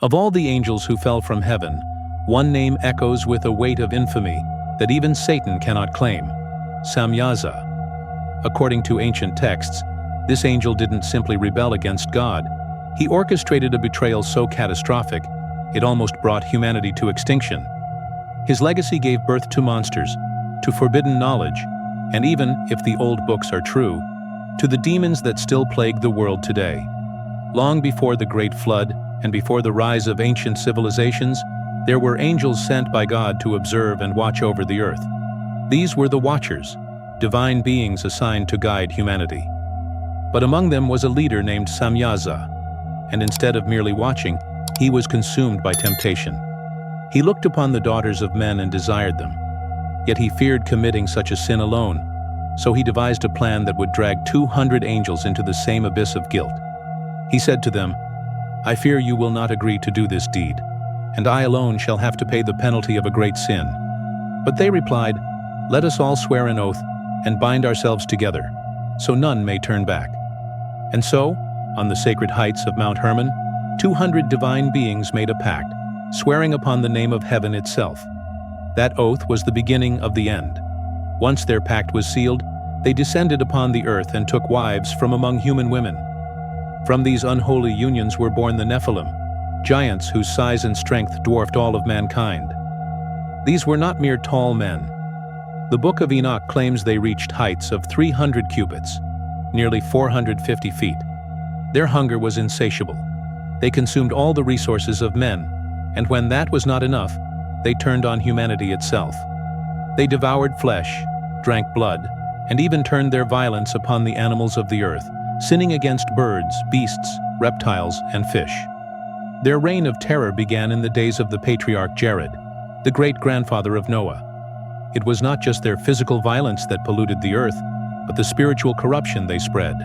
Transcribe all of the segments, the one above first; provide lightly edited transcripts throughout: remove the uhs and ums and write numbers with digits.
Of all the angels who fell from heaven, one name echoes with a weight of infamy that even Satan cannot claim: Samyaza. According to ancient texts, this angel didn't simply rebel against God. He orchestrated a betrayal so catastrophic, it almost brought humanity to extinction. His legacy gave birth to monsters, to forbidden knowledge, and even, if the old books are true, to the demons that still plague the world today. Long before the Great Flood and before the rise of ancient civilizations, there were angels sent by God to observe and watch over the earth. These were the Watchers, divine beings assigned to guide humanity. But among them was a leader named Samyaza, and instead of merely watching, he was consumed by temptation. He looked upon the daughters of men and desired them. Yet he feared committing such a sin alone, so he devised a plan that would drag 200 angels into the same abyss of guilt. He said to them, "I fear you will not agree to do this deed, and I alone shall have to pay the penalty of a great sin." But they replied, "Let us all swear an oath and bind ourselves together, so none may turn back." And so, on the sacred heights of Mount Hermon, 200 divine beings made a pact, swearing upon the name of heaven itself. That oath was the beginning of the end. Once their pact was sealed, they descended upon the earth and took wives from among human women. From these unholy unions were born the Nephilim, giants whose size and strength dwarfed all of mankind. These were not mere tall men. The Book of Enoch claims they reached heights of 300 cubits, nearly 450 feet. Their hunger was insatiable. They consumed all the resources of men, and when that was not enough, they turned on humanity itself. They devoured flesh, drank blood, and even turned their violence upon the animals of the earth, sinning against birds, beasts, reptiles, and fish. Their reign of terror began in the days of the patriarch Jared, the great-grandfather of Noah. It was not just their physical violence that polluted the earth, but the spiritual corruption they spread.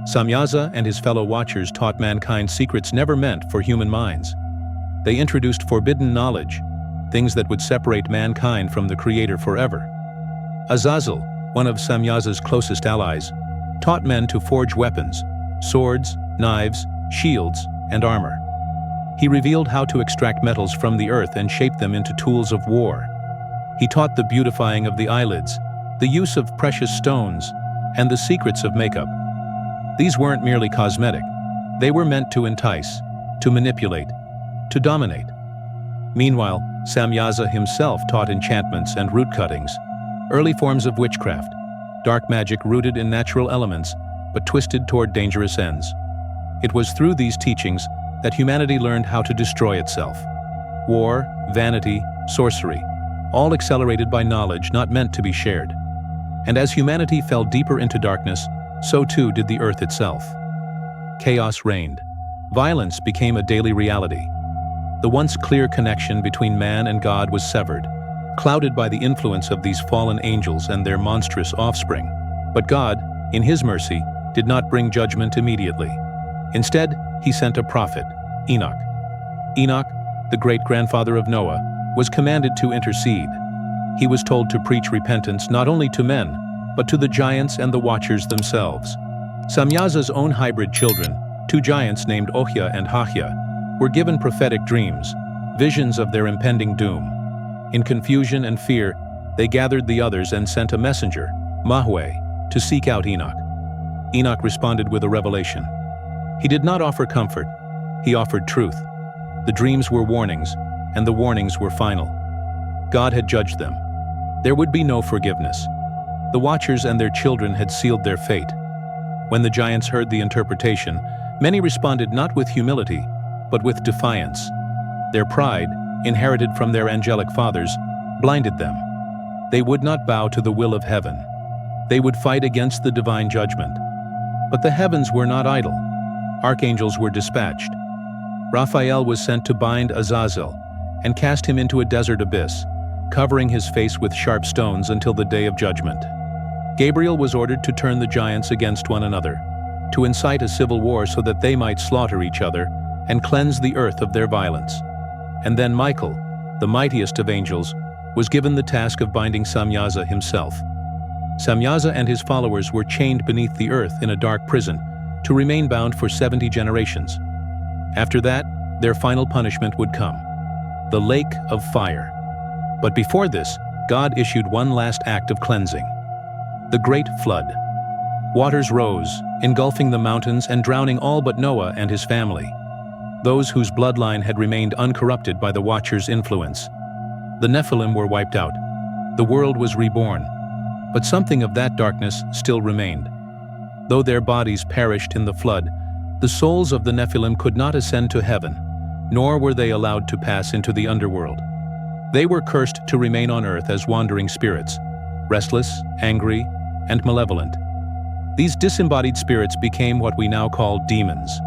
Samyaza and his fellow Watchers taught mankind secrets never meant for human minds. They introduced forbidden knowledge, things that would separate mankind from the Creator forever. Azazel, one of Samyaza's closest allies, taught men to forge weapons, swords, knives, shields, and armor. He revealed how to extract metals from the earth and shape them into tools of war. He taught the beautifying of the eyelids, the use of precious stones, and the secrets of makeup. These weren't merely cosmetic. They were meant to entice, to manipulate, to dominate. Meanwhile, Samyaza himself taught enchantments and root cuttings, early forms of witchcraft, dark magic rooted in natural elements, but twisted toward dangerous ends. It was through these teachings that humanity learned how to destroy itself. War, vanity, sorcery, all accelerated by knowledge not meant to be shared. And as humanity fell deeper into darkness, so too did the earth itself. Chaos reigned. Violence became a daily reality. The once clear connection between man and God was severed, clouded by the influence of these fallen angels and their monstrous offspring. But God, in His mercy, did not bring judgment immediately. Instead, He sent a prophet, Enoch. Enoch, the great-grandfather of Noah, was commanded to intercede. He was told to preach repentance not only to men, but to the giants and the Watchers themselves. Samyaza's own hybrid children, two giants named Ohia and Hahia, were given prophetic dreams, visions of their impending doom. In confusion and fear, they gathered the others and sent a messenger, Mahweh, to seek out Enoch. Enoch responded with a revelation. He did not offer comfort, he offered truth. The dreams were warnings, and the warnings were final. God had judged them. There would be no forgiveness. The Watchers and their children had sealed their fate. When the giants heard the interpretation, many responded not with humility, but with defiance. Their pride, inherited from their angelic fathers, blinded them. They would not bow to the will of heaven. They would fight against the divine judgment. But the heavens were not idle. Archangels were dispatched. Raphael was sent to bind Azazel and cast him into a desert abyss, covering his face with sharp stones until the day of judgment. Gabriel was ordered to turn the giants against one another, to incite a civil war so that they might slaughter each other and cleanse the earth of their violence. And then Michael, the mightiest of angels, was given the task of binding Samyaza himself. Samyaza and his followers were chained beneath the earth in a dark prison to remain bound for 70 generations. After that, their final punishment would come: the lake of fire. But before this, God issued one last act of cleansing: the great flood. Waters rose, engulfing the mountains and drowning all but Noah and his family, those whose bloodline had remained uncorrupted by the Watcher's influence. The Nephilim were wiped out. The world was reborn. But something of that darkness still remained. Though their bodies perished in the flood, the souls of the Nephilim could not ascend to heaven, nor were they allowed to pass into the underworld. They were cursed to remain on earth as wandering spirits, restless, angry, and malevolent. These disembodied spirits became what we now call demons.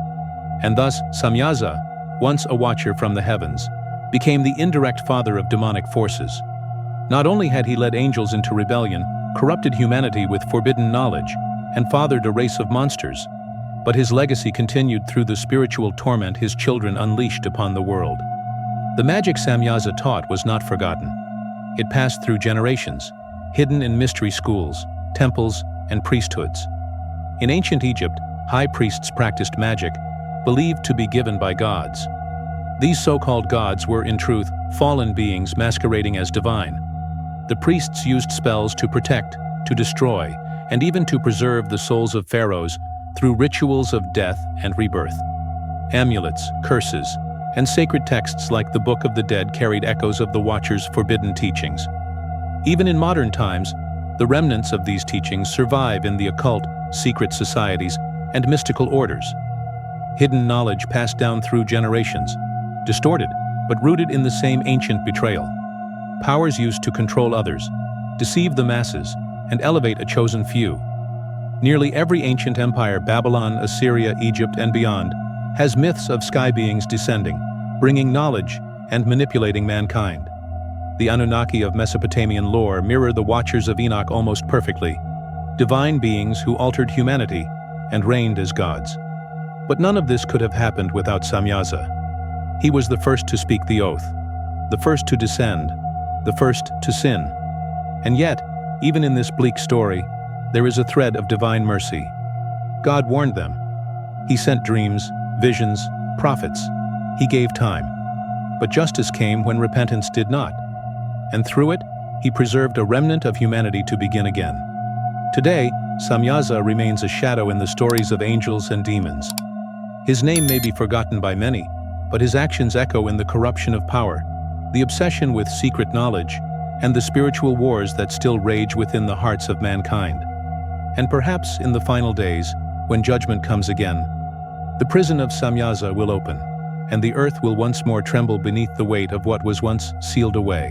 And thus, Samyaza, once a watcher from the heavens, became the indirect father of demonic forces. Not only had he led angels into rebellion, corrupted humanity with forbidden knowledge, and fathered a race of monsters, but his legacy continued through the spiritual torment his children unleashed upon the world. The magic Samyaza taught was not forgotten. It passed through generations, hidden in mystery schools, temples, and priesthoods. In ancient Egypt, high priests practiced magic, believed to be given by gods. These so-called gods were, in truth, fallen beings masquerading as divine. The priests used spells to protect, to destroy, and even to preserve the souls of pharaohs through rituals of death and rebirth. Amulets, curses, and sacred texts like the Book of the Dead carried echoes of the Watcher's forbidden teachings. Even in modern times, the remnants of these teachings survive in the occult, secret societies, and mystical orders. Hidden knowledge passed down through generations, distorted, but rooted in the same ancient betrayal. Powers used to control others, deceive the masses, and elevate a chosen few. Nearly every ancient empire, Babylon, Assyria, Egypt, and beyond, has myths of sky beings descending, bringing knowledge and manipulating mankind. The Anunnaki of Mesopotamian lore mirror the Watchers of Enoch almost perfectly, divine beings who altered humanity and reigned as gods. But none of this could have happened without Samyaza. He was the first to speak the oath, the first to descend, the first to sin. And yet, even in this bleak story, there is a thread of divine mercy. God warned them. He sent dreams, visions, prophets. He gave time. But justice came when repentance did not. And through it, he preserved a remnant of humanity to begin again. Today, Samyaza remains a shadow in the stories of angels and demons. His name may be forgotten by many, but his actions echo in the corruption of power, the obsession with secret knowledge, and the spiritual wars that still rage within the hearts of mankind. And perhaps in the final days, when judgment comes again, the prison of Samyaza will open, and the earth will once more tremble beneath the weight of what was once sealed away.